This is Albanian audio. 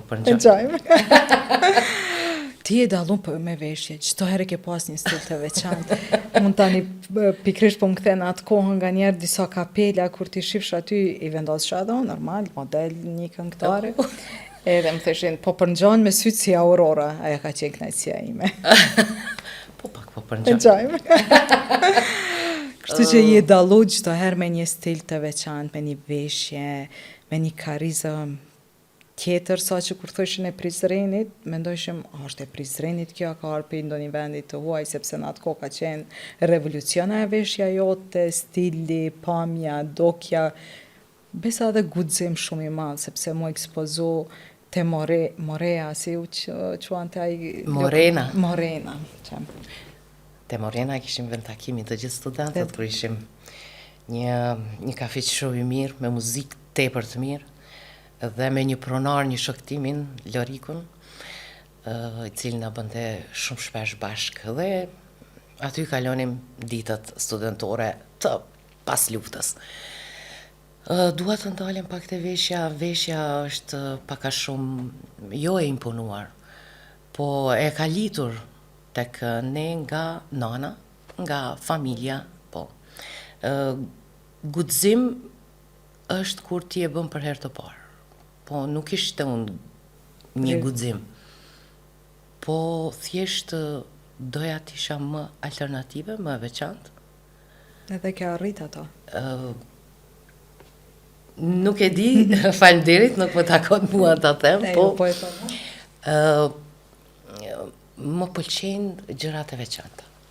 përngjojmë. Ti e dallon me veshje, çdo herë ke pas një stil të veçantë. Mund tani pikrisht po më kthen atë kohën nganjëherë disa kapela kur ti shifsh aty i vendos shadow, normal, model një këngëtare. Edhe më theshin, po përngjon me sytë si Aurora, aja ka qenë kënaqësia ime. Po pak po përngjon. Kështu që je dallu çdo herë me një stil të veçantë, me një veshje, me një karizëm tjetër, sa që kur thoshin e Prizrenit, mendojshim, është e Prizrenit kjo, ka arë për ndonjë vendit të huaj, sepse në atë kohë ka qenë revoluciona e veshja jote, stili, pamja, dokja, besa edhe guxim shumë i madh, sepse mu ekspozu te Morea, si u quan të ai... Morena. Te Morena kishim vend takimin të gjithë studentët, kur ishim një kafe shumë i mirë, me muzikë tepër të mirë, dhe me një pronar, një shoktimin, Lorikun, i cili na bënte shumë shpesh bashkë, dhe aty kalonim ditët studentore të pas luftës. Dua të ndalem pak te veshja është pak a shumë jo e imponuar, po e ka litur tek ne nga nana, nga familja, po. Guxim është kur ti e bën për herë të parë. Po nuk ishte unë një guxim, po thjesht doja të isha më alternative, më veçantë. Edhe ke arrit ato? Nuk e di, faleminderit, nuk më takon mua ta them, po më pëlqejnë gjërat e veçanta.